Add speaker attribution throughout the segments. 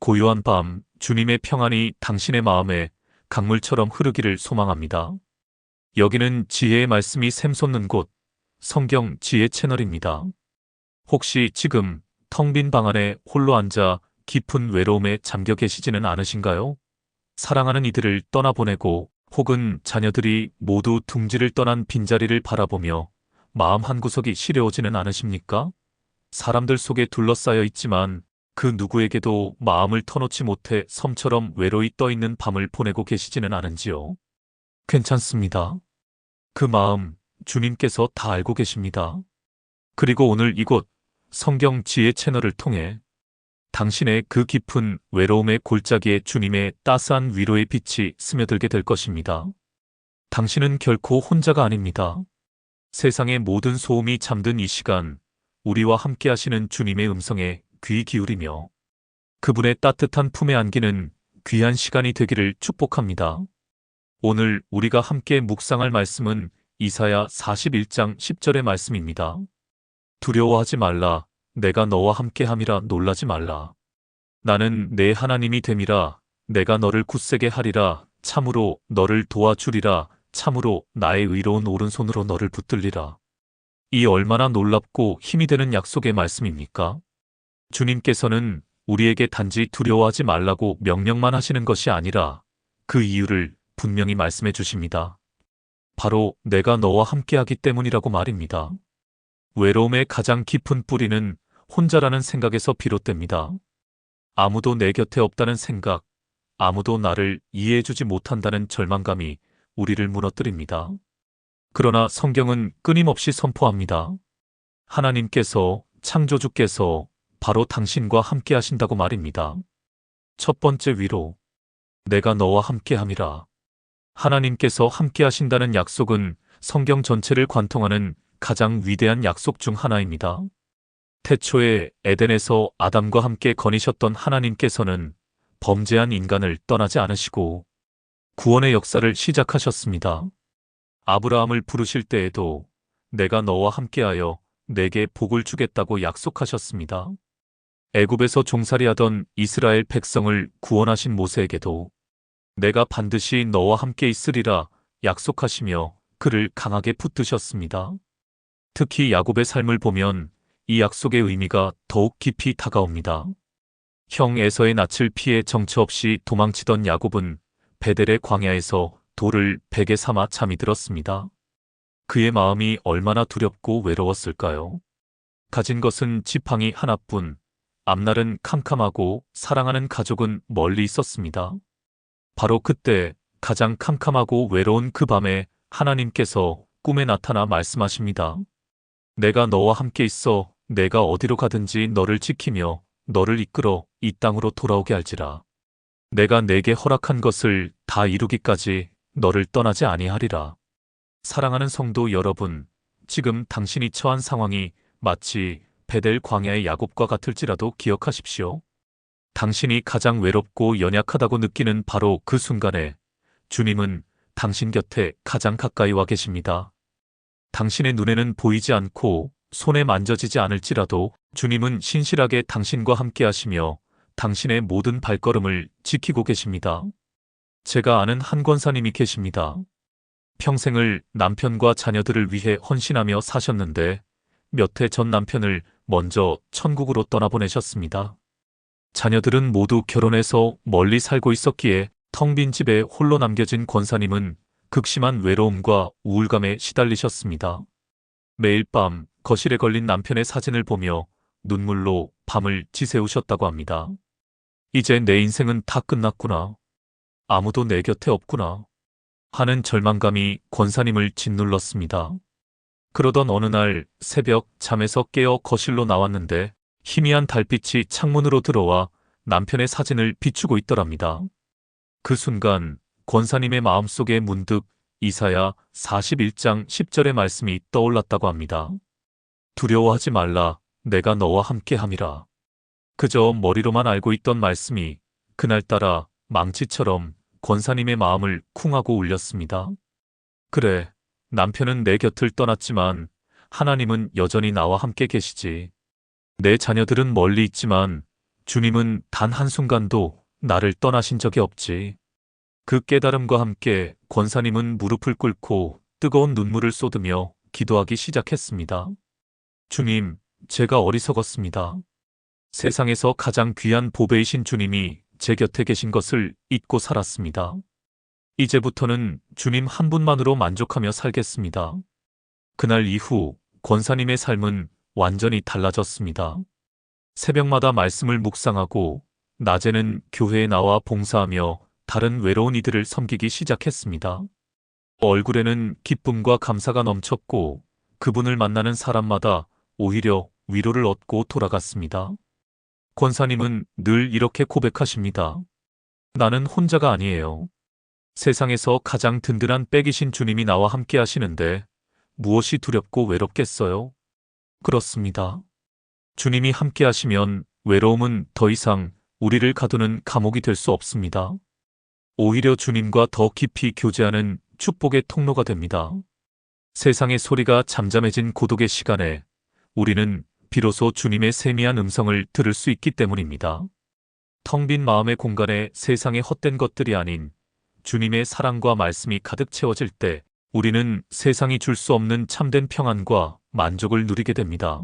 Speaker 1: 고요한 밤, 주님의 평안이 당신의 마음에 강물처럼 흐르기를 소망합니다. 여기는 지혜의 말씀이 샘솟는 곳, 성경 지혜 채널입니다. 혹시 지금 텅 빈 방 안에 홀로 앉아 깊은 외로움에 잠겨 계시지는 않으신가요? 사랑하는 이들을 떠나보내고 혹은 자녀들이 모두 둥지를 떠난 빈자리를 바라보며 마음 한구석이 시려오지는 않으십니까? 사람들 속에 둘러싸여 있지만 그 누구에게도 마음을 터놓지 못해 섬처럼 외로이 떠있는 밤을 보내고 계시지는 않은지요? 괜찮습니다. 그 마음 주님께서 다 알고 계십니다. 그리고 오늘 이곳 성경 지혜 채널을 통해 당신의 그 깊은 외로움의 골짜기에 주님의 따스한 위로의 빛이 스며들게 될 것입니다. 당신은 결코 혼자가 아닙니다. 세상의 모든 소음이 잠든 이 시간, 우리와 함께 하시는 주님의 음성에 귀 기울이며 그분의 따뜻한 품에 안기는 귀한 시간이 되기를 축복합니다. 오늘 우리가 함께 묵상할 말씀은 이사야 41장 10절의 말씀입니다. 두려워하지 말라. 내가 너와 함께함이라. 놀라지 말라. 나는 내 하나님이 됨이라. 내가 너를 굳세게 하리라. 참으로 너를 도와주리라. 참으로 나의 의로운 오른손으로 너를 붙들리라. 이 얼마나 놀랍고 힘이 되는 약속의 말씀입니까? 주님께서는 우리에게 단지 두려워하지 말라고 명령만 하시는 것이 아니라 그 이유를 분명히 말씀해 주십니다. 바로 내가 너와 함께하기 때문이라고 말입니다. 외로움의 가장 깊은 뿌리는 혼자라는 생각에서 비롯됩니다. 아무도 내 곁에 없다는 생각, 아무도 나를 이해해주지 못한다는 절망감이 우리를 무너뜨립니다. 그러나 성경은 끊임없이 선포합니다. 하나님께서, 창조주께서 바로 당신과 함께 하신다고 말입니다. 첫 번째 위로, 내가 너와 함께함이라. 하나님께서 함께 하신다는 약속은 성경 전체를 관통하는 가장 위대한 약속 중 하나입니다. 태초에 에덴에서 아담과 함께 거니셨던 하나님께서는 범죄한 인간을 떠나지 않으시고 구원의 역사를 시작하셨습니다. 아브라함을 부르실 때에도 내가 너와 함께하여 내게 복을 주겠다고 약속하셨습니다. 애굽에서 종살이하던 이스라엘 백성을 구원하신 모세에게도 내가 반드시 너와 함께 있으리라 약속하시며 그를 강하게 붙드셨습니다. 특히 야곱의 삶을 보면 이 약속의 의미가 더욱 깊이 다가옵니다. 형 에서의 낯을 피해 정처 없이 도망치던 야곱은 베델의 광야에서 돌을 베개 삼아 잠이 들었습니다. 그의 마음이 얼마나 두렵고 외로웠을까요? 가진 것은 지팡이 하나뿐, 앞날은 캄캄하고 사랑하는 가족은 멀리 있었습니다. 바로 그때 가장 캄캄하고 외로운 그 밤에 하나님께서 꿈에 나타나 말씀하십니다. 내가 너와 함께 있어. 내가 어디로 가든지 너를 지키며 너를 이끌어 이 땅으로 돌아오게 할지라. 내가 내게 허락한 것을 다 이루기까지 너를 떠나지 아니하리라. 사랑하는 성도 여러분, 지금 당신이 처한 상황이 마치 베델 광야의 야곱과 같을지라도 기억하십시오. 당신이 가장 외롭고 연약하다고 느끼는 바로 그 순간에 주님은 당신 곁에 가장 가까이 와 계십니다. 당신의 눈에는 보이지 않고 손에 만져지지 않을지라도 주님은 신실하게 당신과 함께 하시며 당신의 모든 발걸음을 지키고 계십니다. 제가 아는 한 권사님이 계십니다. 평생을 남편과 자녀들을 위해 헌신하며 사셨는데 몇 해 전 남편을 먼저 천국으로 떠나보내셨습니다. 자녀들은 모두 결혼해서 멀리 살고 있었기에 텅 빈 집에 홀로 남겨진 권사님은 극심한 외로움과 우울감에 시달리셨습니다. 매일 밤 거실에 걸린 남편의 사진을 보며 눈물로 밤을 지새우셨다고 합니다. 이제 내 인생은 다 끝났구나. 아무도 내 곁에 없구나. 하는 절망감이 권사님을 짓눌렀습니다. 그러던 어느 날 새벽 잠에서 깨어 거실로 나왔는데 희미한 달빛이 창문으로 들어와 남편의 사진을 비추고 있더랍니다. 그 순간 권사님의 마음속에 문득 이사야 41장 10절의 말씀이 떠올랐다고 합니다. 두려워하지 말라. 내가 너와 함께함이라. 그저 머리로만 알고 있던 말씀이 그날따라 망치처럼 권사님의 마음을 쿵하고 울렸습니다. 그래, 남편은 내 곁을 떠났지만 하나님은 여전히 나와 함께 계시지. 내 자녀들은 멀리 있지만 주님은 단 한순간도 나를 떠나신 적이 없지. 그 깨달음과 함께 권사님은 무릎을 꿇고 뜨거운 눈물을 쏟으며 기도하기 시작했습니다. 주님, 제가 어리석었습니다. 세상에서 가장 귀한 보배이신 주님이 제 곁에 계신 것을 잊고 살았습니다. 이제부터는 주님 한 분만으로 만족하며 살겠습니다. 그날 이후 권사님의 삶은 완전히 달라졌습니다. 새벽마다 말씀을 묵상하고 낮에는 교회에 나와 봉사하며 다른 외로운 이들을 섬기기 시작했습니다. 얼굴에는 기쁨과 감사가 넘쳤고 그분을 만나는 사람마다 오히려 위로를 얻고 돌아갔습니다. 권사님은 늘 이렇게 고백하십니다. 나는 혼자가 아니에요. 세상에서 가장 든든한 백이신 주님이 나와 함께 하시는데 무엇이 두렵고 외롭겠어요? 그렇습니다. 주님이 함께 하시면 외로움은 더 이상 우리를 가두는 감옥이 될 수 없습니다. 오히려 주님과 더 깊이 교제하는 축복의 통로가 됩니다. 세상의 소리가 잠잠해진 고독의 시간에 우리는 비로소 주님의 세미한 음성을 들을 수 있기 때문입니다. 텅 빈 마음의 공간에 세상의 헛된 것들이 아닌 주님의 사랑과 말씀이 가득 채워질 때 우리는 세상이 줄 수 없는 참된 평안과 만족을 누리게 됩니다.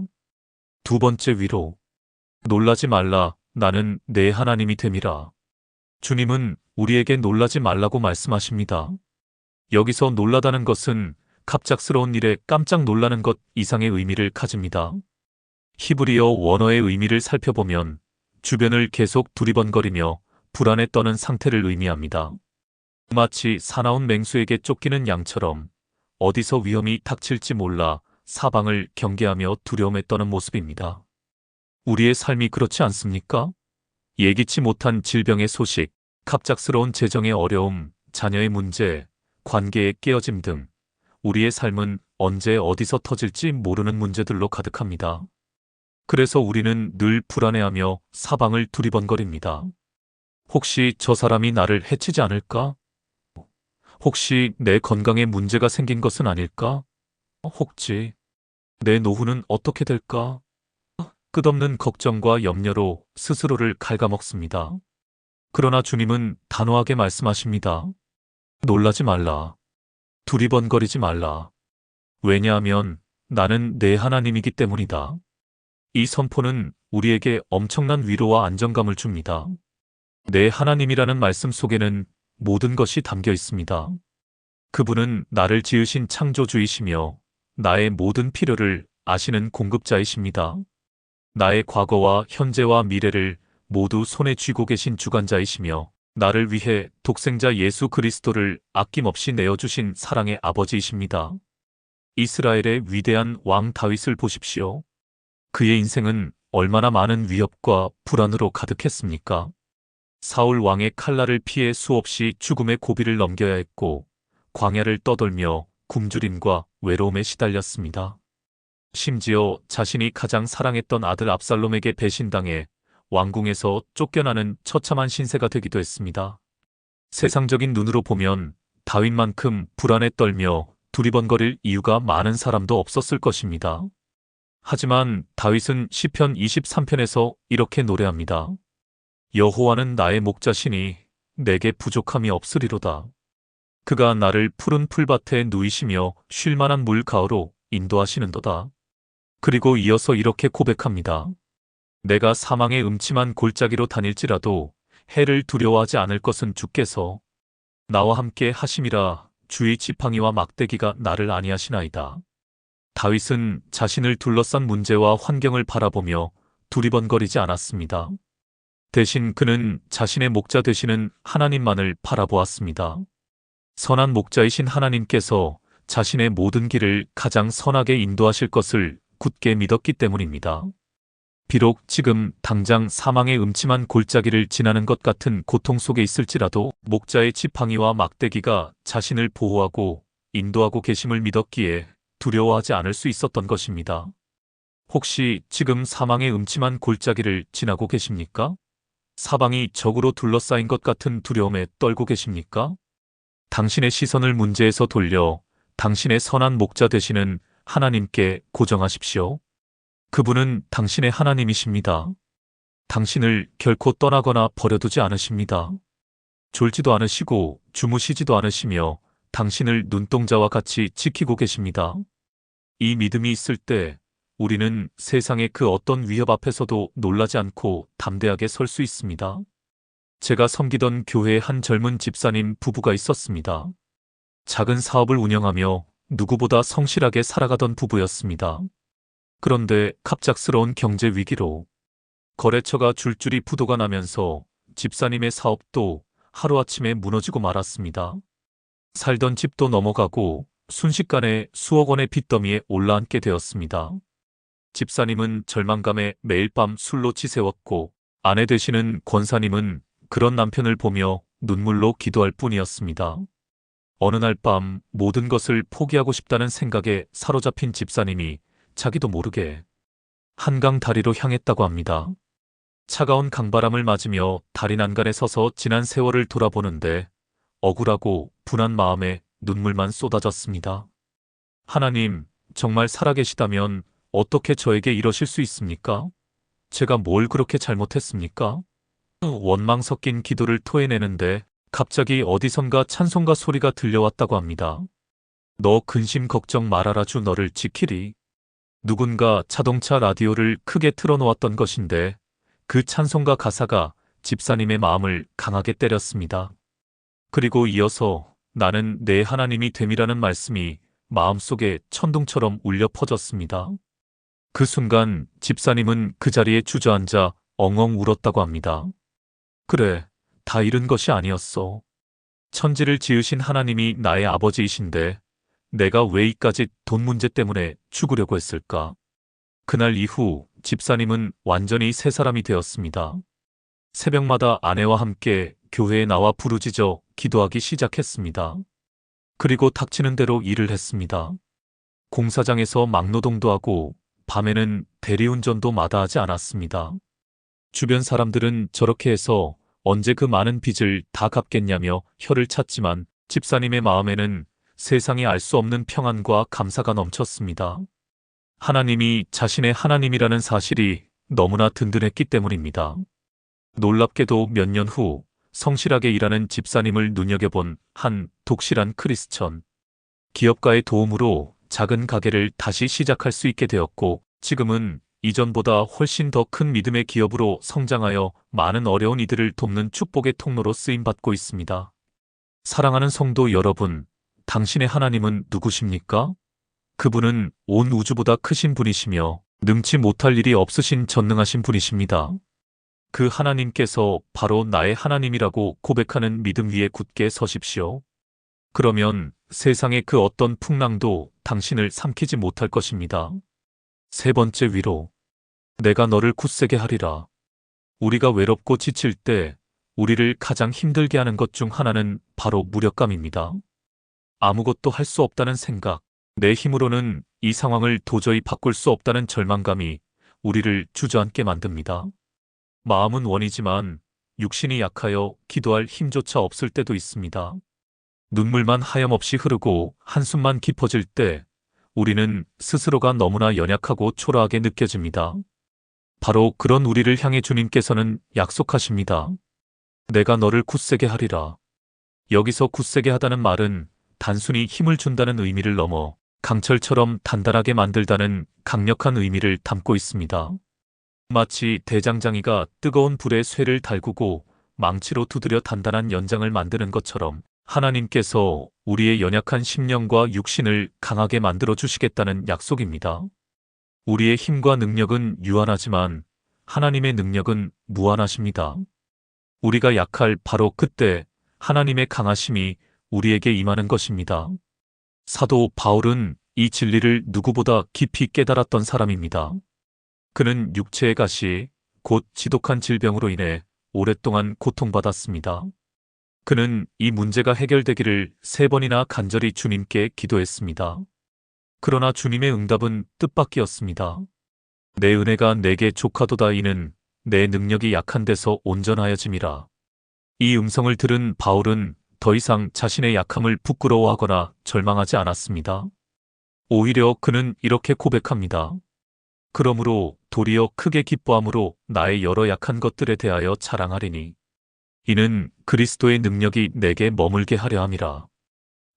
Speaker 1: 두 번째 위로. 놀라지 말라, 나는 내 하나님이 됨이라. 주님은 우리에게 놀라지 말라고 말씀하십니다. 여기서 놀라다는 것은 갑작스러운 일에 깜짝 놀라는 것 이상의 의미를 가집니다. 히브리어 원어의 의미를 살펴보면 주변을 계속 두리번거리며 불안에 떠는 상태를 의미합니다. 마치 사나운 맹수에게 쫓기는 양처럼 어디서 위험이 닥칠지 몰라 사방을 경계하며 두려움에 떠는 모습입니다. 우리의 삶이 그렇지 않습니까? 예기치 못한 질병의 소식, 갑작스러운 재정의 어려움, 자녀의 문제, 관계의 깨어짐 등 우리의 삶은 언제 어디서 터질지 모르는 문제들로 가득합니다. 그래서 우리는 늘 불안해하며 사방을 두리번거립니다. 혹시 저 사람이 나를 해치지 않을까? 혹시 내 건강에 문제가 생긴 것은 아닐까? 혹시 내 노후는 어떻게 될까? 끝없는 걱정과 염려로 스스로를 갉아먹습니다. 그러나 주님은 단호하게 말씀하십니다. 놀라지 말라. 두리번거리지 말라. 왜냐하면 나는 내 하나님이기 때문이다. 이 선포는 우리에게 엄청난 위로와 안정감을 줍니다. 내 하나님이라는 말씀 속에는 모든 것이 담겨 있습니다. 그분은 나를 지으신 창조주이시며 나의 모든 필요를 아시는 공급자이십니다. 나의 과거와 현재와 미래를 모두 손에 쥐고 계신 주관자이시며 나를 위해 독생자 예수 그리스도를 아낌없이 내어주신 사랑의 아버지이십니다. 이스라엘의 위대한 왕 다윗을 보십시오. 그의 인생은 얼마나 많은 위협과 불안으로 가득했습니까? 사울 왕의 칼날을 피해 수없이 죽음의 고비를 넘겨야 했고 광야를 떠돌며 굶주림과 외로움에 시달렸습니다. 심지어 자신이 가장 사랑했던 아들 압살롬에게 배신당해 왕궁에서 쫓겨나는 처참한 신세가 되기도 했습니다. 세상적인 눈으로 보면 다윗만큼 불안에 떨며 두리번거릴 이유가 많은 사람도 없었을 것입니다. 하지만 다윗은 시편 23편에서 이렇게 노래합니다. 여호와는 나의 목자시니 내게 부족함이 없으리로다. 그가 나를 푸른 풀밭에 누이시며 쉴 만한 물 가으로 인도하시는도다. 그리고 이어서 이렇게 고백합니다. 내가 사망의 음침한 골짜기로 다닐지라도 해를 두려워하지 않을 것은 주께서 나와 함께 하심이라. 주의 지팡이와 막대기가 나를 안위하시나이다. 다윗은 자신을 둘러싼 문제와 환경을 바라보며 두리번거리지 않았습니다. 대신 그는 자신의 목자 되시는 하나님만을 바라보았습니다. 선한 목자이신 하나님께서 자신의 모든 길을 가장 선하게 인도하실 것을 굳게 믿었기 때문입니다. 비록 지금 당장 사망의 음침한 골짜기를 지나는 것 같은 고통 속에 있을지라도 목자의 지팡이와 막대기가 자신을 보호하고 인도하고 계심을 믿었기에 두려워하지 않을 수 있었던 것입니다. 혹시 지금 사망의 음침한 골짜기를 지나고 계십니까? 사방이 적으로 둘러싸인 것 같은 두려움에 떨고 계십니까? 당신의 시선을 문제에서 돌려 당신의 선한 목자 되시는 하나님께 고정하십시오. 그분은 당신의 하나님이십니다. 당신을 결코 떠나거나 버려두지 않으십니다. 졸지도 않으시고 주무시지도 않으시며 당신을 눈동자와 같이 지키고 계십니다. 이 믿음이 있을 때 우리는 세상의 그 어떤 위협 앞에서도 놀라지 않고 담대하게 설 수 있습니다. 제가 섬기던 교회에 한 젊은 집사님 부부가 있었습니다. 작은 사업을 운영하며 누구보다 성실하게 살아가던 부부였습니다. 그런데 갑작스러운 경제 위기로 거래처가 줄줄이 부도가 나면서 집사님의 사업도 하루아침에 무너지고 말았습니다. 살던 집도 넘어가고 순식간에 수억 원의 빚더미에 올라앉게 되었습니다. 집사님은 절망감에 매일 밤 술로 치새웠고 아내 되시는 권사님은 그런 남편을 보며 눈물로 기도할 뿐이었습니다. 어느 날 밤 모든 것을 포기하고 싶다는 생각에 사로잡힌 집사님이 자기도 모르게 한강 다리로 향했다고 합니다. 차가운 강바람을 맞으며 다리 난간에 서서 지난 세월을 돌아보는데 억울하고 분한 마음에 눈물만 쏟아졌습니다. 하나님, 정말 살아계시다면 어떻게 저에게 이러실 수 있습니까? 제가 뭘 그렇게 잘못했습니까? 원망 섞인 기도를 토해내는데 갑자기 어디선가 찬송가 소리가 들려왔다고 합니다. 너 근심 걱정 말아라, 주 너를 지키리. 누군가 자동차 라디오를 크게 틀어놓았던 것인데 그 찬송가 가사가 집사님의 마음을 강하게 때렸습니다. 그리고 이어서 나는 내 하나님이 됨이라는 말씀이 마음속에 천둥처럼 울려 퍼졌습니다. 그 순간 집사님은 그 자리에 주저앉아 엉엉 울었다고 합니다. 그래, 다 잃은 것이 아니었어. 천지를 지으신 하나님이 나의 아버지이신데 내가 왜 이까짓 돈 문제 때문에 죽으려고 했을까? 그날 이후 집사님은 완전히 새 사람이 되었습니다. 새벽마다 아내와 함께 교회에 나와 부르짖어 기도하기 시작했습니다. 그리고 닥치는 대로 일을 했습니다. 공사장에서 막노동도 하고 밤에는 대리운전도 마다하지 않았습니다. 주변 사람들은 저렇게 해서 언제 그 많은 빚을 다 갚겠냐며 혀를 찼지만 집사님의 마음에는 세상이 알 수 없는 평안과 감사가 넘쳤습니다. 하나님이 자신의 하나님이라는 사실이 너무나 든든했기 때문입니다. 놀랍게도 몇 년 후 성실하게 일하는 집사님을 눈여겨본 한 독실한 크리스천 기업가의 도움으로 작은 가게를 다시 시작할 수 있게 되었고 지금은 이전보다 훨씬 더 큰 믿음의 기업으로 성장하여 많은 어려운 이들을 돕는 축복의 통로로 쓰임받고 있습니다. 사랑하는 성도 여러분, 당신의 하나님은 누구십니까? 그분은 온 우주보다 크신 분이시며 능치 못할 일이 없으신 전능하신 분이십니다. 그 하나님께서 바로 나의 하나님이라고 고백하는 믿음 위에 굳게 서십시오. 그러면 세상의 그 어떤 풍랑도 당신을 삼키지 못할 것입니다. 세 번째 위로. 내가 너를 굳세게 하리라. 우리가 외롭고 지칠 때 우리를 가장 힘들게 하는 것 중 하나는 바로 무력감입니다. 아무것도 할 수 없다는 생각, 내 힘으로는 이 상황을 도저히 바꿀 수 없다는 절망감이 우리를 주저앉게 만듭니다. 마음은 원이지만 육신이 약하여 기도할 힘조차 없을 때도 있습니다. 눈물만 하염없이 흐르고 한숨만 깊어질 때 우리는 스스로가 너무나 연약하고 초라하게 느껴집니다. 바로 그런 우리를 향해 주님께서는 약속하십니다. 내가 너를 굳세게 하리라. 여기서 굳세게 하다는 말은 단순히 힘을 준다는 의미를 넘어 강철처럼 단단하게 만들다는 강력한 의미를 담고 있습니다. 마치 대장장이가 뜨거운 불에 쇠를 달구고 망치로 두드려 단단한 연장을 만드는 것처럼 하나님께서 우리의 연약한 심령과 육신을 강하게 만들어 주시겠다는 약속입니다. 우리의 힘과 능력은 유한하지만 하나님의 능력은 무한하십니다. 우리가 약할 바로 그때 하나님의 강하심이 우리에게 임하는 것입니다. 사도 바울은 이 진리를 누구보다 깊이 깨달았던 사람입니다. 그는 육체의 가시, 곧 지독한 질병으로 인해 오랫동안 고통받았습니다. 그는 이 문제가 해결되기를 3번이나 간절히 주님께 기도했습니다. 그러나 주님의 응답은 뜻밖이었습니다. 내 은혜가 내게 족하도다. 이는 내 능력이 약한 데서 온전하여짐이라. 이 음성을 들은 바울은 더 이상 자신의 약함을 부끄러워하거나 절망하지 않았습니다. 오히려 그는 이렇게 고백합니다. 그러므로 도리어 크게 기뻐함으로 나의 여러 약한 것들에 대하여 자랑하리니 이는 그리스도의 능력이 내게 머물게 하려 함이라.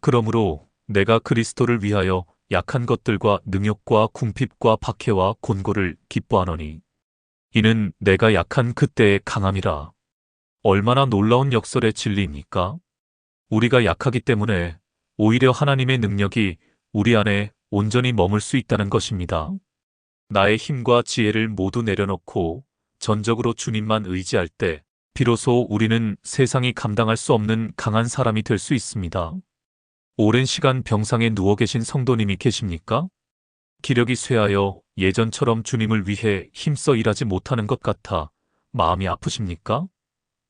Speaker 1: 그러므로 내가 그리스도를 위하여 약한 것들과 능욕과 궁핍과 박해와 곤고를 기뻐하노니 이는 내가 약한 그때의 강함이라. 얼마나 놀라운 역설의 진리입니까? 우리가 약하기 때문에 오히려 하나님의 능력이 우리 안에 온전히 머물 수 있다는 것입니다. 나의 힘과 지혜를 모두 내려놓고 전적으로 주님만 의지할 때 비로소 우리는 세상이 감당할 수 없는 강한 사람이 될 수 있습니다. 오랜 시간 병상에 누워 계신 성도님이 계십니까? 기력이 쇠하여 예전처럼 주님을 위해 힘써 일하지 못하는 것 같아 마음이 아프십니까?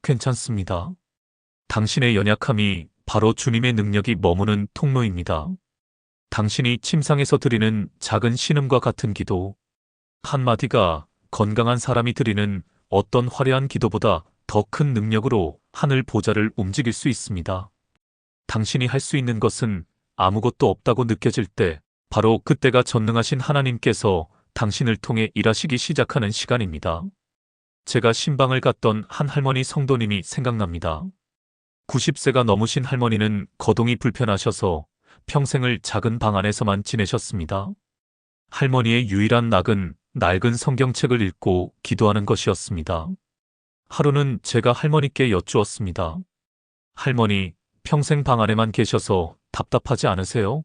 Speaker 1: 괜찮습니다. 당신의 연약함이 바로 주님의 능력이 머무는 통로입니다. 당신이 침상에서 드리는 작은 신음과 같은 기도, 한마디가 건강한 사람이 드리는 어떤 화려한 기도보다 더 큰 능력으로 하늘 보좌를 움직일 수 있습니다. 당신이 할 수 있는 것은 아무것도 없다고 느껴질 때 바로 그때가 전능하신 하나님께서 당신을 통해 일하시기 시작하는 시간입니다. 제가 신방을 갔던 한 할머니 성도님이 생각납니다. 90세가 넘으신 할머니는 거동이 불편하셔서 평생을 작은 방 안에서만 지내셨습니다. 할머니의 유일한 낙은 낡은 성경책을 읽고 기도하는 것이었습니다. 하루는 제가 할머니께 여쭈었습니다. 할머니, 평생 방 안에만 계셔서 답답하지 않으세요?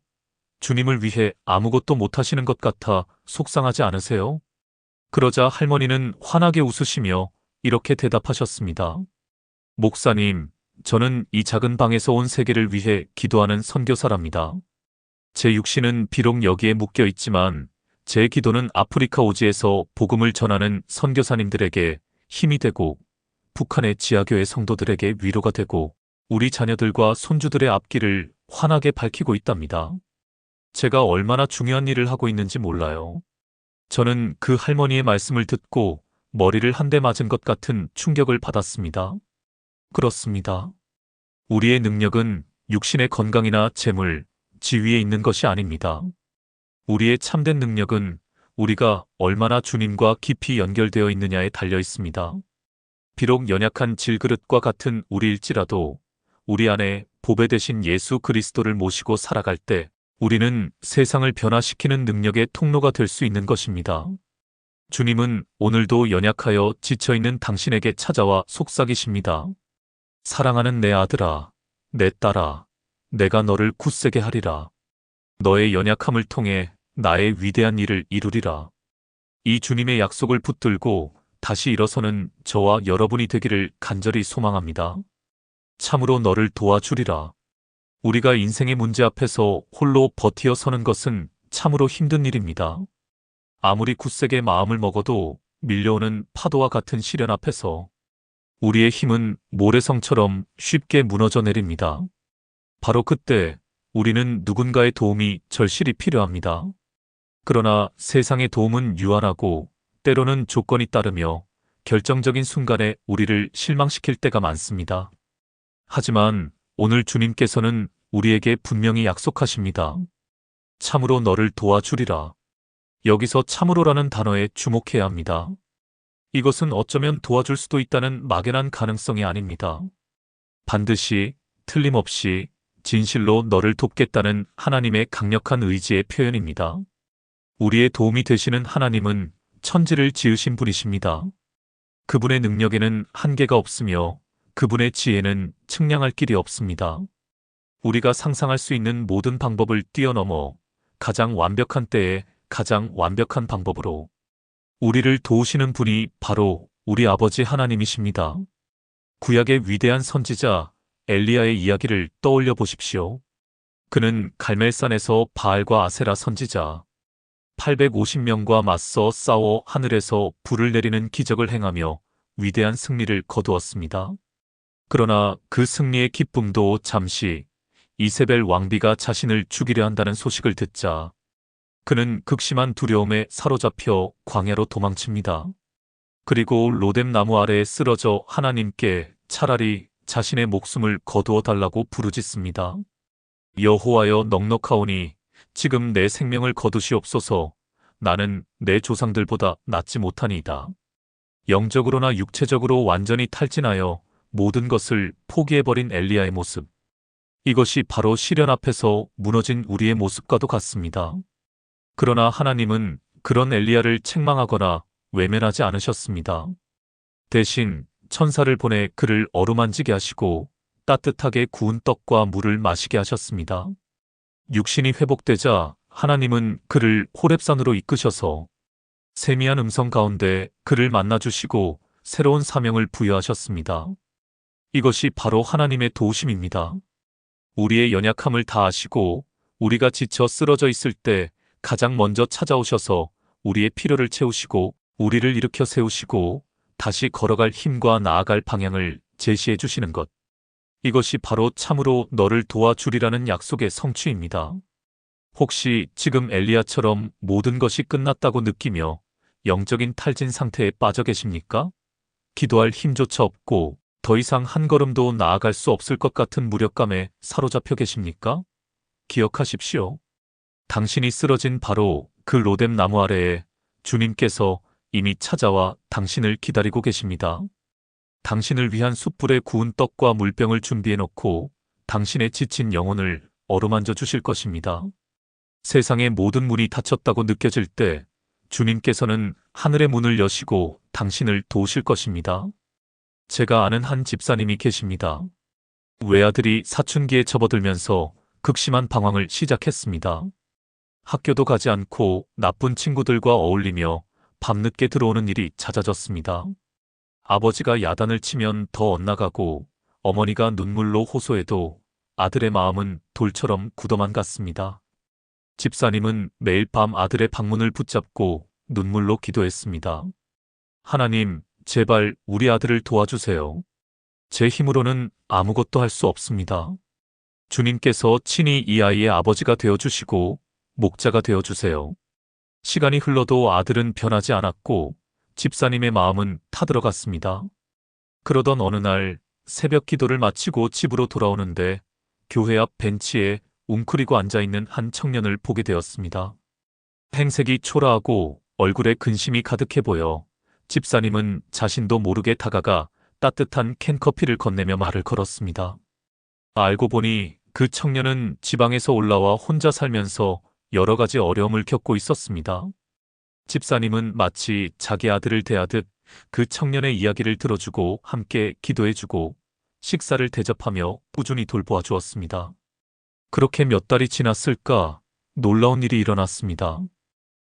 Speaker 1: 주님을 위해 아무것도 못하시는 것 같아 속상하지 않으세요? 그러자 할머니는 환하게 웃으시며 이렇게 대답하셨습니다. 목사님, 저는 이 작은 방에서 온 세계를 위해 기도하는 선교사랍니다. 제 육신은 비록 여기에 묶여 있지만 제 기도는 아프리카 오지에서 복음을 전하는 선교사님들에게 힘이 되고 북한의 지하교회 성도들에게 위로가 되고 우리 자녀들과 손주들의 앞길을 환하게 밝히고 있답니다. 제가 얼마나 중요한 일을 하고 있는지 몰라요. 저는 그 할머니의 말씀을 듣고 머리를 한 대 맞은 것 같은 충격을 받았습니다. 그렇습니다. 우리의 능력은 육신의 건강이나 재물, 지위에 있는 것이 아닙니다. 우리의 참된 능력은 우리가 얼마나 주님과 깊이 연결되어 있느냐에 달려 있습니다. 비록 연약한 질그릇과 같은 우리일지라도 우리 안에 보배 되신 예수 그리스도를 모시고 살아갈 때 우리는 세상을 변화시키는 능력의 통로가 될 수 있는 것입니다. 주님은 오늘도 연약하여 지쳐있는 당신에게 찾아와 속삭이십니다. 사랑하는 내 아들아, 내 딸아, 내가 너를 굳세게 하리라. 너의 연약함을 통해 나의 위대한 일을 이루리라. 이 주님의 약속을 붙들고 다시 일어서는 저와 여러분이 되기를 간절히 소망합니다. 참으로 너를 도와주리라. 우리가 인생의 문제 앞에서 홀로 버티어 서는 것은 참으로 힘든 일입니다. 아무리 굳세게 마음을 먹어도 밀려오는 파도와 같은 시련 앞에서 우리의 힘은 모래성처럼 쉽게 무너져 내립니다. 바로 그때 우리는 누군가의 도움이 절실히 필요합니다. 그러나 세상의 도움은 유한하고 때로는 조건이 따르며 결정적인 순간에 우리를 실망시킬 때가 많습니다. 하지만 오늘 주님께서는 우리에게 분명히 약속하십니다. 참으로 너를 도와주리라. 여기서 참으로라는 단어에 주목해야 합니다. 이것은 어쩌면 도와줄 수도 있다는 막연한 가능성이 아닙니다. 반드시, 틀림없이, 진실로 너를 돕겠다는 하나님의 강력한 의지의 표현입니다. 우리의 도움이 되시는 하나님은 천지를 지으신 분이십니다. 그분의 능력에는 한계가 없으며 그분의 지혜는 측량할 길이 없습니다. 우리가 상상할 수 있는 모든 방법을 뛰어넘어 가장 완벽한 때에 가장 완벽한 방법으로 우리를 도우시는 분이 바로 우리 아버지 하나님이십니다. 구약의 위대한 선지자 엘리야의 이야기를 떠올려 보십시오. 그는 갈멜산에서 바알과 아세라 선지자 850명과 맞서 싸워 하늘에서 불을 내리는 기적을 행하며 위대한 승리를 거두었습니다. 그러나 그 승리의 기쁨도 잠시 이세벨 왕비가 자신을 죽이려 한다는 소식을 듣자 그는 극심한 두려움에 사로잡혀 광야로 도망칩니다. 그리고 로뎀 나무 아래에 쓰러져 하나님께 차라리 자신의 목숨을 거두어 달라고 부르짖습니다. 여호와여 넉넉하오니 지금 내 생명을 거두시옵소서. 나는 내 조상들보다 낫지 못하니이다. 영적으로나 육체적으로 완전히 탈진하여 모든 것을 포기해버린 엘리야의 모습. 이것이 바로 시련 앞에서 무너진 우리의 모습과도 같습니다. 그러나 하나님은 그런 엘리야를 책망하거나 외면하지 않으셨습니다. 대신 천사를 보내 그를 어루만지게 하시고 따뜻하게 구운 떡과 물을 마시게 하셨습니다. 육신이 회복되자 하나님은 그를 호렙산으로 이끄셔서 세미한 음성 가운데 그를 만나주시고 새로운 사명을 부여하셨습니다. 이것이 바로 하나님의 도우심입니다. 우리의 연약함을 다 아시고 우리가 지쳐 쓰러져 있을 때 가장 먼저 찾아오셔서 우리의 필요를 채우시고 우리를 일으켜 세우시고 다시 걸어갈 힘과 나아갈 방향을 제시해 주시는 것. 이것이 바로 참으로 너를 도와주리라는 약속의 성취입니다. 혹시 지금 엘리야처럼 모든 것이 끝났다고 느끼며 영적인 탈진 상태에 빠져 계십니까? 기도할 힘조차 없고 더 이상 한 걸음도 나아갈 수 없을 것 같은 무력감에 사로잡혀 계십니까? 기억하십시오. 당신이 쓰러진 바로 그 로뎀 나무 아래에 주님께서 이미 찾아와 당신을 기다리고 계십니다. 당신을 위한 숯불에 구운 떡과 물병을 준비해놓고 당신의 지친 영혼을 어루만져 주실 것입니다. 세상의 모든 문이 닫혔다고 느껴질 때 주님께서는 하늘의 문을 여시고 당신을 도우실 것입니다. 제가 아는 한 집사님이 계십니다. 외아들이 사춘기에 접어들면서 극심한 방황을 시작했습니다. 학교도 가지 않고 나쁜 친구들과 어울리며 밤늦게 들어오는 일이 잦아졌습니다. 아버지가 야단을 치면 더 엇나가고 어머니가 눈물로 호소해도 아들의 마음은 돌처럼 굳어만 갔습니다. 집사님은 매일 밤 아들의 방문을 붙잡고 눈물로 기도했습니다. 하나님, 제발 우리 아들을 도와주세요. 제 힘으로는 아무것도 할 수 없습니다. 주님께서 친히 이 아이의 아버지가 되어주시고 목자가 되어주세요. 시간이 흘러도 아들은 변하지 않았고 집사님의 마음은 타들어갔습니다. 그러던 어느 날 새벽 기도를 마치고 집으로 돌아오는데 교회 앞 벤치에 웅크리고 앉아있는 한 청년을 보게 되었습니다. 행색이 초라하고 얼굴에 근심이 가득해 보여 집사님은 자신도 모르게 다가가 따뜻한 캔커피를 건네며 말을 걸었습니다. 알고 보니 그 청년은 지방에서 올라와 혼자 살면서 여러 가지 어려움을 겪고 있었습니다. 집사님은 마치 자기 아들을 대하듯 그 청년의 이야기를 들어주고 함께 기도해주고 식사를 대접하며 꾸준히 돌보아 주었습니다. 그렇게 몇 달이 지났을까 놀라운 일이 일어났습니다.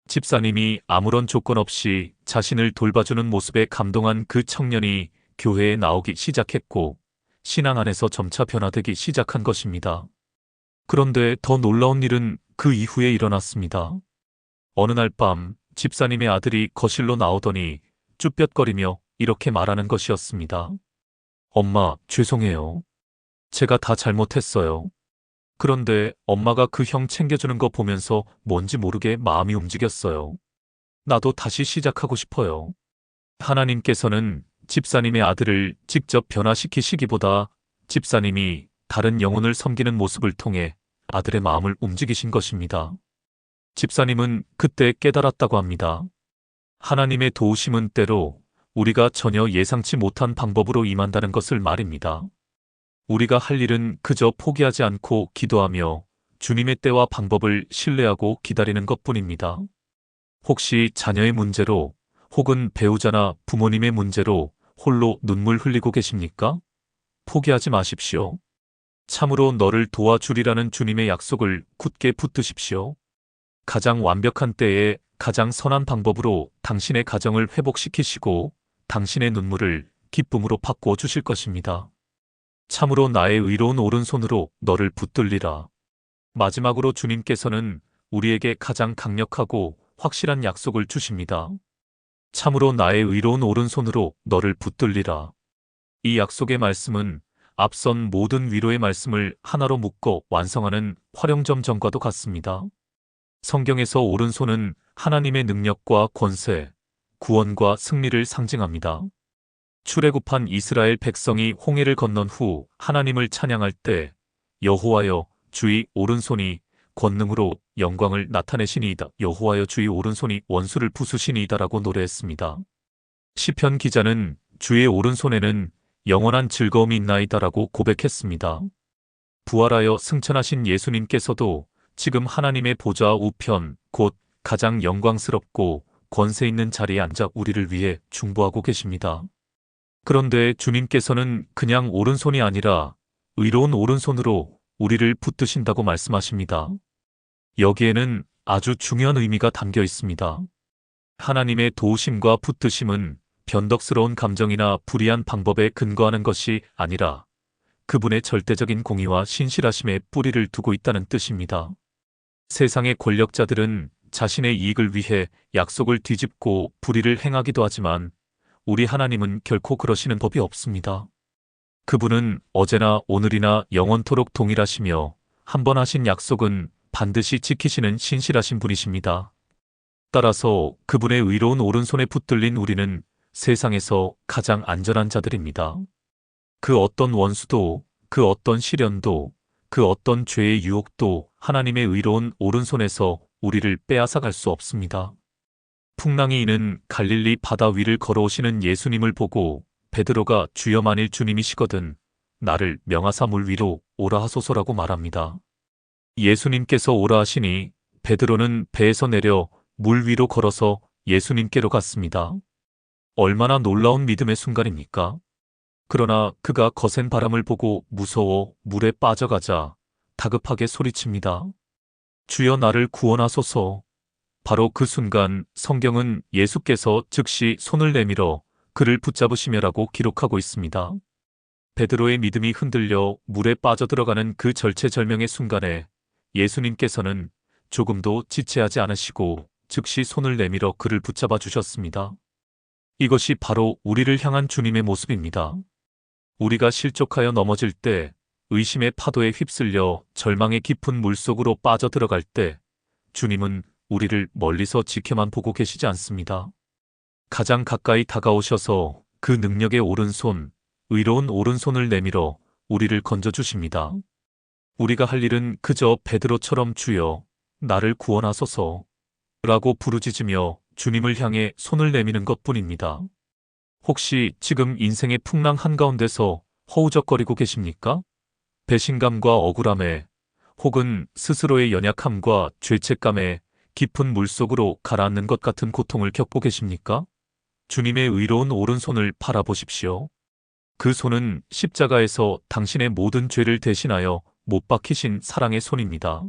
Speaker 1: 집사님이 아무런 조건 없이 자신을 돌봐주는 모습에 감동한 그 청년이 교회에 나오기 시작했고 신앙 안에서 점차 변화되기 시작한 것입니다. 그런데 더 놀라운 일은 그 이후에 일어났습니다. 어느 날 밤 집사님의 아들이 거실로 나오더니 쭈뼛거리며 이렇게 말하는 것이었습니다. 엄마, 죄송해요. 제가 다 잘못했어요. 그런데 엄마가 그 형 챙겨주는 거 보면서 뭔지 모르게 마음이 움직였어요. 나도 다시 시작하고 싶어요. 하나님께서는 집사님의 아들을 직접 변화시키시기보다 집사님이 다른 영혼을 섬기는 모습을 통해 아들의 마음을 움직이신 것입니다. 집사님은 그때 깨달았다고 합니다. 하나님의 도우심은 때로 우리가 전혀 예상치 못한 방법으로 임한다는 것을 말입니다. 우리가 할 일은 그저 포기하지 않고 기도하며 주님의 때와 방법을 신뢰하고 기다리는 것뿐입니다. 혹시 자녀의 문제로 혹은 배우자나 부모님의 문제로 홀로 눈물 흘리고 계십니까? 포기하지 마십시오. 참으로 너를 도와주리라는 주님의 약속을 굳게 붙드십시오. 가장 완벽한 때에 가장 선한 방법으로 당신의 가정을 회복시키시고 당신의 눈물을 기쁨으로 바꾸어 주실 것입니다. 참으로 나의 의로운 오른손으로 너를 붙들리라. 마지막으로 주님께서는 우리에게 가장 강력하고 확실한 약속을 주십니다. 참으로 나의 의로운 오른손으로 너를 붙들리라. 이 약속의 말씀은 앞선 모든 위로의 말씀을 하나로 묶어 완성하는 활용점정과도 같습니다. 성경에서 오른손은 하나님의 능력과 권세, 구원과 승리를 상징합니다. 출애굽한 이스라엘 백성이 홍해를 건넌 후 하나님을 찬양할 때 여호와여 주의 오른손이 권능으로 영광을 나타내시니이다. 여호와여 주의 오른손이 원수를 부수시니이다라고 노래했습니다. 시편 기자는 주의 오른손에는 영원한 즐거움이 있나이다라고 고백했습니다. 부활하여 승천하신 예수님께서도 지금 하나님의 보좌 우편, 곧 가장 영광스럽고 권세 있는 자리에 앉아 우리를 위해 중보하고 계십니다. 그런데 주님께서는 그냥 오른손이 아니라 의로운 오른손으로 우리를 붙드신다고 말씀하십니다. 여기에는 아주 중요한 의미가 담겨 있습니다. 하나님의 도우심과 붙드심은 변덕스러운 감정이나 불의한 방법에 근거하는 것이 아니라 그분의 절대적인 공의와 신실하심에 뿌리를 두고 있다는 뜻입니다. 세상의 권력자들은 자신의 이익을 위해 약속을 뒤집고 불의를 행하기도 하지만 우리 하나님은 결코 그러시는 법이 없습니다. 그분은 어제나 오늘이나 영원토록 동일하시며 한 번 하신 약속은 반드시 지키시는 신실하신 분이십니다. 따라서 그분의 의로운 오른손에 붙들린 우리는 세상에서 가장 안전한 자들입니다. 그 어떤 원수도, 그 어떤 시련도, 그 어떤 죄의 유혹도 하나님의 의로운 오른손에서 우리를 빼앗아갈 수 없습니다. 풍랑이 이는 갈릴리 바다 위를 걸어오시는 예수님을 보고 베드로가 주여 만일 주님이시거든 나를 명하사 물 위로 오라 하소서라고 말합니다. 예수님께서 오라 하시니 베드로는 배에서 내려 물 위로 걸어서 예수님께로 갔습니다. 얼마나 놀라운 믿음의 순간입니까? 그러나 그가 거센 바람을 보고 무서워 물에 빠져가자 다급하게 소리칩니다. 주여 나를 구원하소서. 바로 그 순간 성경은 예수께서 즉시 손을 내밀어 그를 붙잡으시며라고 기록하고 있습니다. 베드로의 믿음이 흔들려 물에 빠져들어가는 그 절체절명의 순간에 예수님께서는 조금도 지체하지 않으시고 즉시 손을 내밀어 그를 붙잡아 주셨습니다. 이것이 바로 우리를 향한 주님의 모습입니다. 우리가 실족하여 넘어질 때, 의심의 파도에 휩쓸려 절망의 깊은 물속으로 빠져들어갈 때 주님은 우리를 멀리서 지켜만 보고 계시지 않습니다. 가장 가까이 다가오셔서 그 능력의 오른손, 의로운 오른손을 내밀어 우리를 건져주십니다. 우리가 할 일은 그저 베드로처럼 주여, 나를 구원하소서 라고 부르짖으며 주님을 향해 손을 내미는 것뿐입니다. 혹시 지금 인생의 풍랑 한가운데서 허우적거리고 계십니까? 배신감과 억울함에 혹은 스스로의 연약함과 죄책감에 깊은 물속으로 가라앉는 것 같은 고통을 겪고 계십니까? 주님의 의로운 오른손을 바라보십시오. 그 손은 십자가에서 당신의 모든 죄를 대신하여 못 박히신 사랑의 손입니다.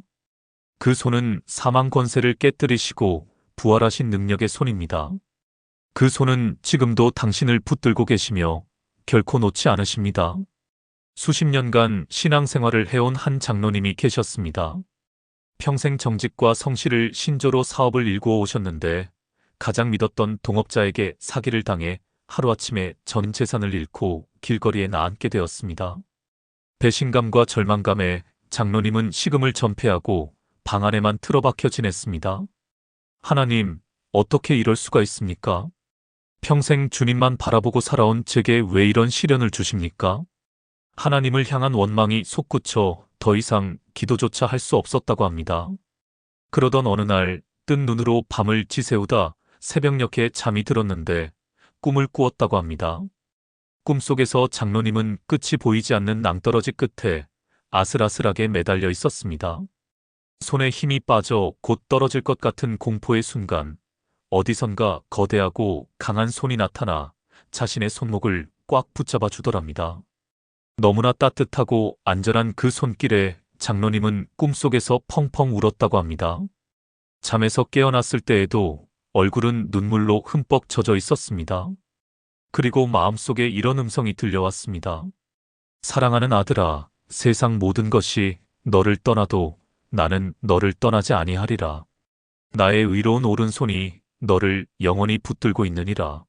Speaker 1: 그 손은 사망 권세를 깨뜨리시고 부활하신 능력의 손입니다. 그 손은 지금도 당신을 붙들고 계시며 결코 놓지 않으십니다. 수십 년간 신앙생활을 해온 한 장로님이 계셨습니다. 평생 정직과 성실을 신조로 사업을 일구어 오셨는데 가장 믿었던 동업자에게 사기를 당해 하루아침에 전 재산을 잃고 길거리에 나앉게 되었습니다. 배신감과 절망감에 장로님은 식음을 전폐하고 방 안에만 틀어박혀 지냈습니다. 하나님, 어떻게 이럴 수가 있습니까? 평생 주님만 바라보고 살아온 제게 왜 이런 시련을 주십니까? 하나님을 향한 원망이 솟구쳐 더 이상 기도조차 할 수 없었다고 합니다. 그러던 어느 날 뜬 눈으로 밤을 지새우다 새벽녘에 잠이 들었는데 꿈을 꾸었다고 합니다. 꿈속에서 장로님은 끝이 보이지 않는 낭떠러지 끝에 아슬아슬하게 매달려 있었습니다. 손에 힘이 빠져 곧 떨어질 것 같은 공포의 순간 어디선가 거대하고 강한 손이 나타나 자신의 손목을 꽉 붙잡아 주더랍니다. 너무나 따뜻하고 안전한 그 손길에 장로님은 꿈속에서 펑펑 울었다고 합니다. 잠에서 깨어났을 때에도 얼굴은 눈물로 흠뻑 젖어 있었습니다. 그리고 마음속에 이런 음성이 들려왔습니다. 사랑하는 아들아, 세상 모든 것이 너를 떠나도 나는 너를 떠나지 아니하리라. 나의 의로운 오른손이 너를 영원히 붙들고 있느니라.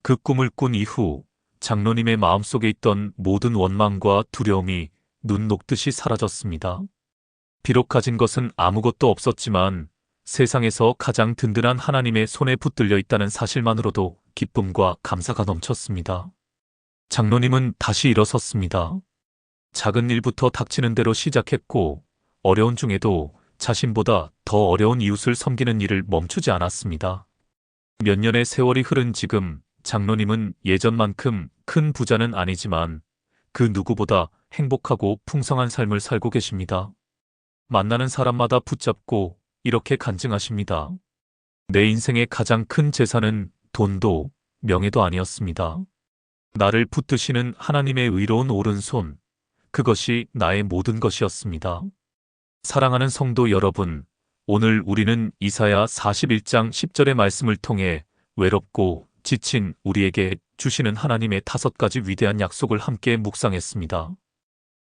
Speaker 1: 그 꿈을 꾼 이후 장로님의 마음속에 있던 모든 원망과 두려움이 눈 녹듯이 사라졌습니다. 비록 가진 것은 아무것도 없었지만 세상에서 가장 든든한 하나님의 손에 붙들려 있다는 사실만으로도 기쁨과 감사가 넘쳤습니다. 장로님은 다시 일어섰습니다. 작은 일부터 닥치는 대로 시작했고 어려운 중에도 자신보다 더 어려운 이웃을 섬기는 일을 멈추지 않았습니다. 몇 년의 세월이 흐른 지금 장로님은 예전만큼 큰 부자는 아니지만 그 누구보다 행복하고 풍성한 삶을 살고 계십니다. 만나는 사람마다 붙잡고 이렇게 간증하십니다. 내 인생의 가장 큰 재산은 돈도 명예도 아니었습니다. 나를 붙드시는 하나님의 의로운 오른손, 그것이 나의 모든 것이었습니다. 사랑하는 성도 여러분, 오늘 우리는 이사야 41장 10절의 말씀을 통해 외롭고 지친 우리에게 주시는 하나님의 5가지 위대한 약속을 함께 묵상했습니다.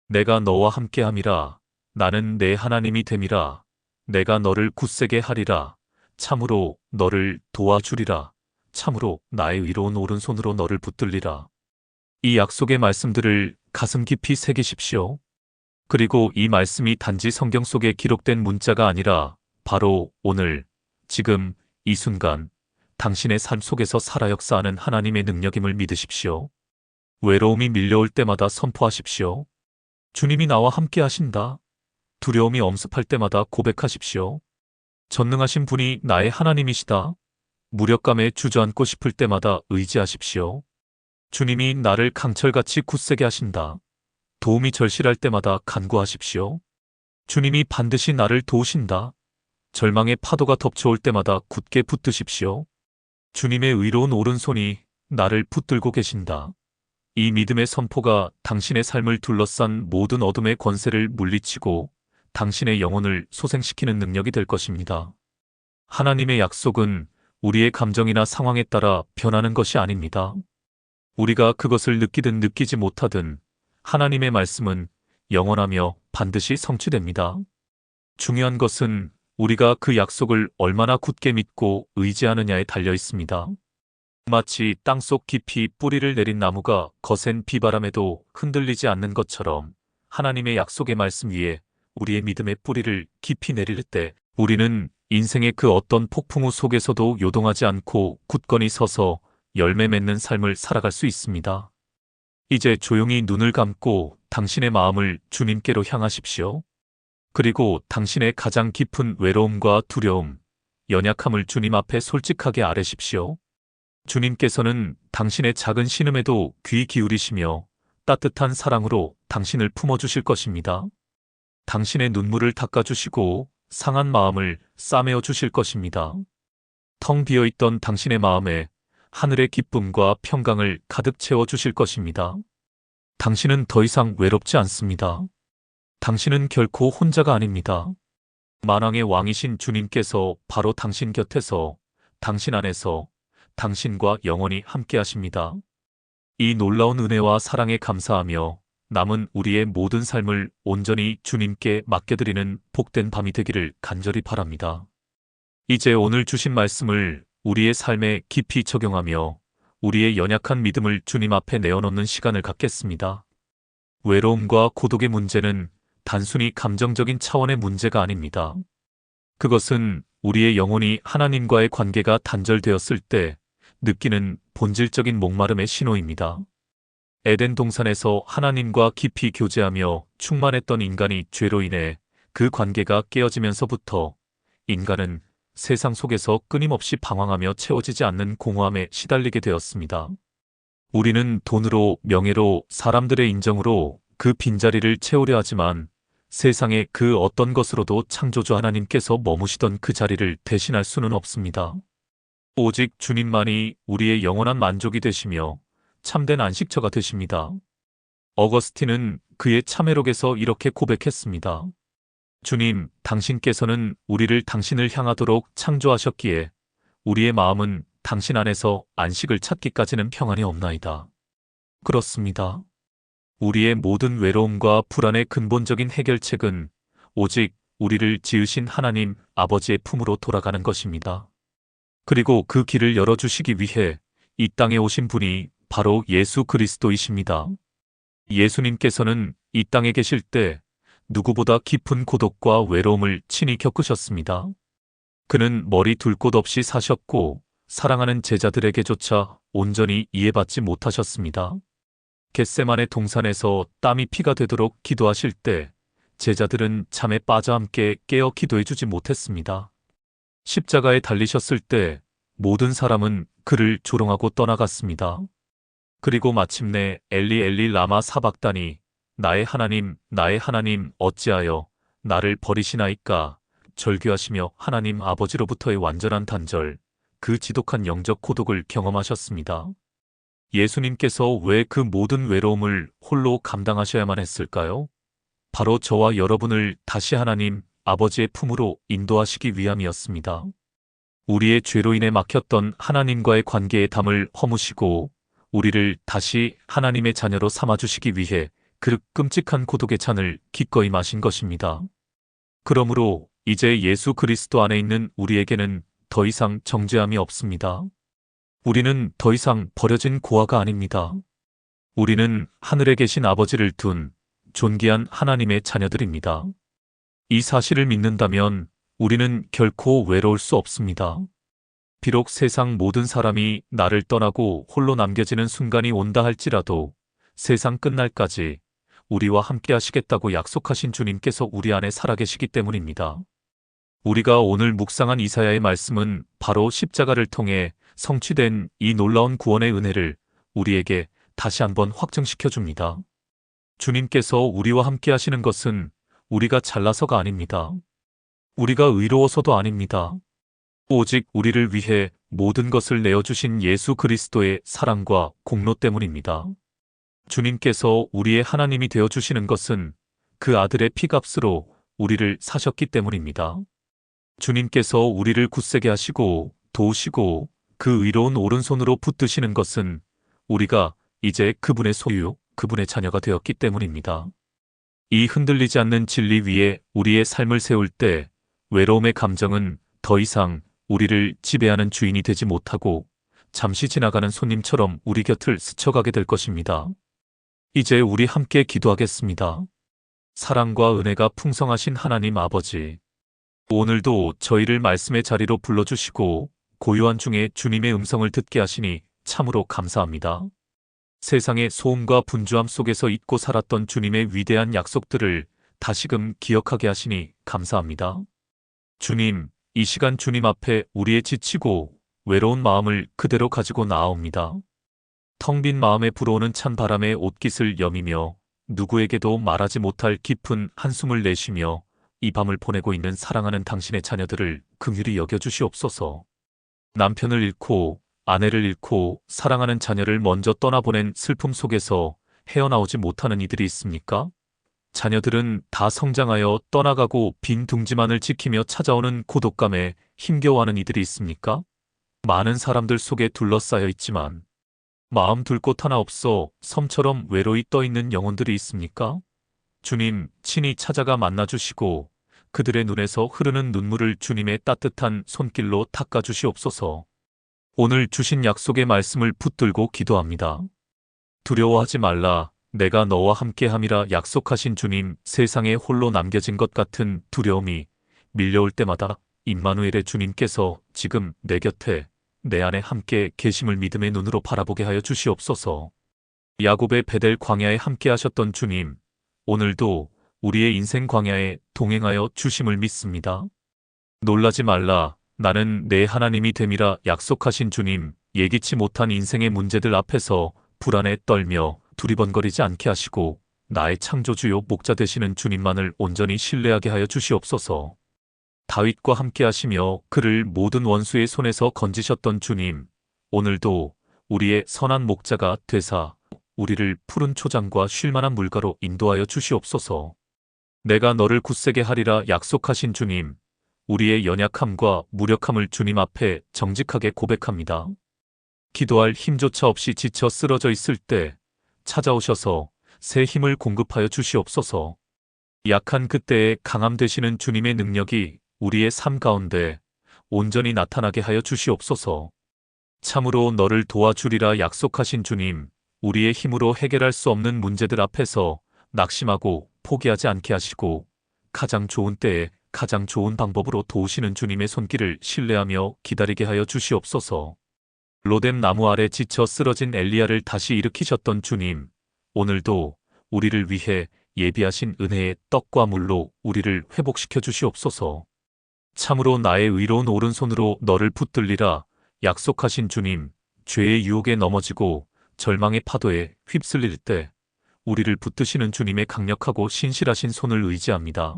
Speaker 1: 내가 너와 함께함이라. 나는 내 하나님이 됨이라. 내가 너를 굳세게 하리라. 참으로 너를 도와주리라. 참으로 나의 의로운 오른손으로 너를 붙들리라. 이 약속의 말씀들을 가슴 깊이 새기십시오. 그리고 이 말씀이 단지 성경 속에 기록된 문자가 아니라 바로 오늘, 지금, 이 순간 당신의 삶 속에서 살아 역사하는 하나님의 능력임을 믿으십시오. 외로움이 밀려올 때마다 선포하십시오. 주님이 나와 함께 하신다. 두려움이 엄습할 때마다 고백하십시오. 전능하신 분이 나의 하나님이시다. 무력감에 주저앉고 싶을 때마다 의지하십시오. 주님이 나를 강철같이 굳세게 하신다. 도움이 절실할 때마다 간구하십시오. 주님이 반드시 나를 도우신다. 절망의 파도가 덮쳐올 때마다 굳게 붙드십시오. 주님의 의로운 오른손이 나를 붙들고 계신다. 이 믿음의 선포가 당신의 삶을 둘러싼 모든 어둠의 권세를 물리치고 당신의 영혼을 소생시키는 능력이 될 것입니다. 하나님의 약속은 우리의 감정이나 상황에 따라 변하는 것이 아닙니다. 우리가 그것을 느끼든 느끼지 못하든 하나님의 말씀은 영원하며 반드시 성취됩니다. 중요한 것은 우리가 그 약속을 얼마나 굳게 믿고 의지하느냐에 달려 있습니다. 마치 땅속 깊이 뿌리를 내린 나무가 거센 비바람에도 흔들리지 않는 것처럼 하나님의 약속의 말씀 위에 우리의 믿음의 뿌리를 깊이 내릴 때 우리는 인생의 그 어떤 폭풍우 속에서도 요동하지 않고 굳건히 서서 열매 맺는 삶을 살아갈 수 있습니다. 이제 조용히 눈을 감고 당신의 마음을 주님께로 향하십시오. 그리고 당신의 가장 깊은 외로움과 두려움, 연약함을 주님 앞에 솔직하게 아뢰십시오. 주님께서는 당신의 작은 신음에도 귀 기울이시며 따뜻한 사랑으로 당신을 품어주실 것입니다. 당신의 눈물을 닦아주시고 상한 마음을 싸매어 주실 것입니다. 텅 비어있던 당신의 마음에 하늘의 기쁨과 평강을 가득 채워주실 것입니다. 당신은 더 이상 외롭지 않습니다. 당신은 결코 혼자가 아닙니다. 만왕의 왕이신 주님께서 바로 당신 곁에서, 당신 안에서, 당신과 영원히 함께 하십니다. 이 놀라운 은혜와 사랑에 감사하며 남은 우리의 모든 삶을 온전히 주님께 맡겨드리는 복된 밤이 되기를 간절히 바랍니다. 이제 오늘 주신 말씀을 우리의 삶에 깊이 적용하며 우리의 연약한 믿음을 주님 앞에 내어놓는 시간을 갖겠습니다. 외로움과 고독의 문제는 단순히 감정적인 차원의 문제가 아닙니다. 그것은 우리의 영혼이 하나님과의 관계가 단절되었을 때 느끼는 본질적인 목마름의 신호입니다. 에덴 동산에서 하나님과 깊이 교제하며 충만했던 인간이 죄로 인해 그 관계가 깨어지면서부터 인간은 세상 속에서 끊임없이 방황하며 채워지지 않는 공허함에 시달리게 되었습니다. 우리는 돈으로, 명예로, 사람들의 인정으로 그 빈자리를 채우려 하지만 세상의 그 어떤 것으로도 창조주 하나님께서 머무시던 그 자리를 대신할 수는 없습니다. 오직 주님만이 우리의 영원한 만족이 되시며 참된 안식처가 되십니다. 어거스틴은 그의 참회록에서 이렇게 고백했습니다. 주님, 당신께서는 우리를 당신을 향하도록 창조하셨기에 우리의 마음은 당신 안에서 안식을 찾기까지는 평안이 없나이다. 그렇습니다. 우리의 모든 외로움과 불안의 근본적인 해결책은 오직 우리를 지으신 하나님 아버지의 품으로 돌아가는 것입니다. 그리고 그 길을 열어주시기 위해 이 땅에 오신 분이 바로 예수 그리스도이십니다. 예수님께서는 이 땅에 계실 때 누구보다 깊은 고독과 외로움을 친히 겪으셨습니다. 그는 머리 둘 곳 없이 사셨고 사랑하는 제자들에게조차 온전히 이해받지 못하셨습니다. 겟세마네 동산에서 땀이 피가 되도록 기도하실 때 제자들은 잠에 빠져 함께 깨어 기도해 주지 못했습니다. 십자가에 달리셨을 때 모든 사람은 그를 조롱하고 떠나갔습니다. 그리고 마침내 엘리 엘리 라마 사박다니 나의 하나님 어찌하여 나를 버리시나이까 절규하시며 하나님 아버지로부터의 완전한 단절, 그 지독한 영적 고독을 경험하셨습니다. 예수님께서 왜 그 모든 외로움을 홀로 감당하셔야만 했을까요? 바로 저와 여러분을 다시 하나님 아버지의 품으로 인도하시기 위함이었습니다. 우리의 죄로 인해 막혔던 하나님과의 관계의 담을 허무시고 우리를 다시 하나님의 자녀로 삼아주시기 위해 그 끔찍한 고독의 잔을 기꺼이 마신 것입니다. 그러므로 이제 예수 그리스도 안에 있는 우리에게는 더 이상 정죄함이 없습니다. 우리는 더 이상 버려진 고아가 아닙니다. 우리는 하늘에 계신 아버지를 둔 존귀한 하나님의 자녀들입니다. 이 사실을 믿는다면 우리는 결코 외로울 수 없습니다. 비록 세상 모든 사람이 나를 떠나고 홀로 남겨지는 순간이 온다 할지라도 세상 끝날까지 우리와 함께 하시겠다고 약속하신 주님께서 우리 안에 살아계시기 때문입니다. 우리가 오늘 묵상한 이사야의 말씀은 바로 십자가를 통해 성취된 이 놀라운 구원의 은혜를 우리에게 다시 한번 확증시켜 줍니다. 주님께서 우리와 함께 하시는 것은 우리가 잘나서가 아닙니다. 우리가 의로워서도 아닙니다. 오직 우리를 위해 모든 것을 내어주신 예수 그리스도의 사랑과 공로 때문입니다. 주님께서 우리의 하나님이 되어주시는 것은 그 아들의 피값으로 우리를 사셨기 때문입니다. 주님께서 우리를 굳세게 하시고 도우시고 그 의로운 오른손으로 붙드시는 것은 우리가 이제 그분의 소유, 그분의 자녀가 되었기 때문입니다. 이 흔들리지 않는 진리 위에 우리의 삶을 세울 때 외로움의 감정은 더 이상 우리를 지배하는 주인이 되지 못하고 잠시 지나가는 손님처럼 우리 곁을 스쳐가게 될 것입니다. 이제 우리 함께 기도하겠습니다. 사랑과 은혜가 풍성하신 하나님 아버지, 오늘도 저희를 말씀의 자리로 불러주시고 고요한 중에 주님의 음성을 듣게 하시니 참으로 감사합니다. 세상의 소음과 분주함 속에서 잊고 살았던 주님의 위대한 약속들을 다시금 기억하게 하시니 감사합니다. 주님, 이 시간 주님 앞에 우리의 지치고 외로운 마음을 그대로 가지고 나아옵니다. 텅 빈 마음에 불어오는 찬 바람에 옷깃을 여미며 누구에게도 말하지 못할 깊은 한숨을 내쉬며 이 밤을 보내고 있는 사랑하는 당신의 자녀들을 긍휼히 여겨주시옵소서. 남편을 잃고 아내를 잃고 사랑하는 자녀를 먼저 떠나보낸 슬픔 속에서 헤어나오지 못하는 이들이 있습니까? 자녀들은 다 성장하여 떠나가고 빈 둥지만을 지키며 찾아오는 고독감에 힘겨워하는 이들이 있습니까? 많은 사람들 속에 둘러싸여 있지만 마음 둘 곳 하나 없어 섬처럼 외로이 떠있는 영혼들이 있습니까? 주님, 친히 찾아가 만나주시고 그들의 눈에서 흐르는 눈물을 주님의 따뜻한 손길로 닦아주시옵소서. 오늘 주신 약속의 말씀을 붙들고 기도합니다. 두려워하지 말라, 내가 너와 함께함이라 약속하신 주님, 세상에 홀로 남겨진 것 같은 두려움이 밀려올 때마다 임마누엘의 주님께서 지금 내 곁에 내 안에 함께 계심을 믿음의 눈으로 바라보게 하여 주시옵소서. 야곱의 베델 광야에 함께 하셨던 주님, 오늘도 우리의 인생 광야에 동행하여 주심을 믿습니다. 놀라지 말라, 나는 내 하나님이 됨이라 약속하신 주님, 예기치 못한 인생의 문제들 앞에서 불안에 떨며 두리번거리지 않게 하시고 나의 창조주요 목자 되시는 주님만을 온전히 신뢰하게 하여 주시옵소서. 다윗과 함께 하시며 그를 모든 원수의 손에서 건지셨던 주님, 오늘도 우리의 선한 목자가 되사 우리를 푸른 초장과 쉴만한 물가로 인도하여 주시옵소서. 내가 너를 굳세게 하리라 약속하신 주님, 우리의 연약함과 무력함을 주님 앞에 정직하게 고백합니다. 기도할 힘조차 없이 지쳐 쓰러져 있을 때 찾아오셔서 새 힘을 공급하여 주시옵소서. 약한 그때에 강함 되시는 주님의 능력이 우리의 삶 가운데 온전히 나타나게 하여 주시옵소서. 참으로 너를 도와주리라 약속하신 주님, 우리의 힘으로 해결할 수 없는 문제들 앞에서 낙심하고 포기하지 않게 하시고 가장 좋은 때에 가장 좋은 방법으로 도우시는 주님의 손길을 신뢰하며 기다리게 하여 주시옵소서. 로뎀 나무 아래 지쳐 쓰러진 엘리야를 다시 일으키셨던 주님, 오늘도 우리를 위해 예비하신 은혜의 떡과 물로 우리를 회복시켜 주시옵소서. 참으로 나의 의로운 오른손으로 너를 붙들리라 약속하신 주님, 죄의 유혹에 넘어지고 절망의 파도에 휩쓸릴 때 우리를 붙드시는 주님의 강력하고 신실하신 손을 의지합니다.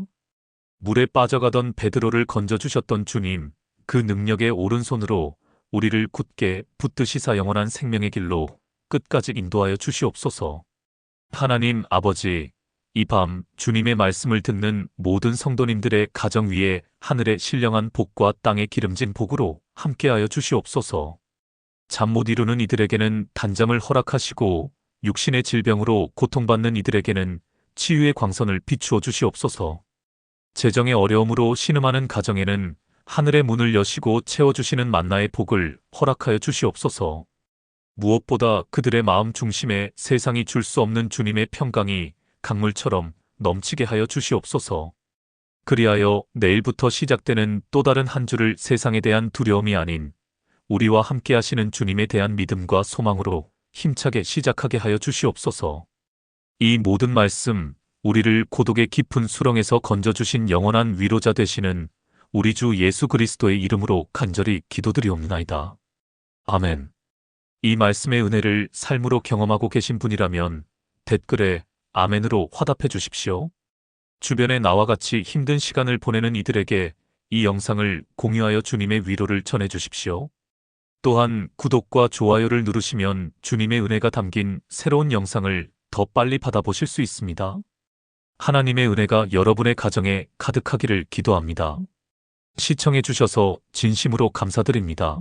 Speaker 1: 물에 빠져가던 베드로를 건져주셨던 주님, 그 능력의 오른손으로 우리를 굳게 붙드시사 영원한 생명의 길로 끝까지 인도하여 주시옵소서. 하나님 아버지, 이 밤 주님의 말씀을 듣는 모든 성도님들의 가정 위에 하늘의 신령한 복과 땅의 기름진 복으로 함께하여 주시옵소서. 잠 못 이루는 이들에게는 단잠을 허락하시고 육신의 질병으로 고통받는 이들에게는 치유의 광선을 비추어 주시옵소서. 재정의 어려움으로 신음하는 가정에는 하늘의 문을 여시고 채워주시는 만나의 복을 허락하여 주시옵소서. 무엇보다 그들의 마음 중심에 세상이 줄 수 없는 주님의 평강이 강물처럼 넘치게 하여 주시옵소서. 그리하여 내일부터 시작되는 또 다른 한 주를 세상에 대한 두려움이 아닌 우리와 함께 하시는 주님에 대한 믿음과 소망으로 힘차게 시작하게 하여 주시옵소서. 이 모든 말씀, 우리를 고독의 깊은 수렁에서 건져주신 영원한 위로자 되시는 우리 주 예수 그리스도의 이름으로 간절히 기도드리옵나이다. 아멘. 이 말씀의 은혜를 삶으로 경험하고 계신 분이라면 댓글에 아멘으로 화답해 주십시오. 주변에 나와 같이 힘든 시간을 보내는 이들에게 이 영상을 공유하여 주님의 위로를 전해 주십시오. 또한 구독과 좋아요를 누르시면 주님의 은혜가 담긴 새로운 영상을 더 빨리 받아보실 수 있습니다. 하나님의 은혜가 여러분의 가정에 가득하기를 기도합니다. 시청해 주셔서 진심으로 감사드립니다.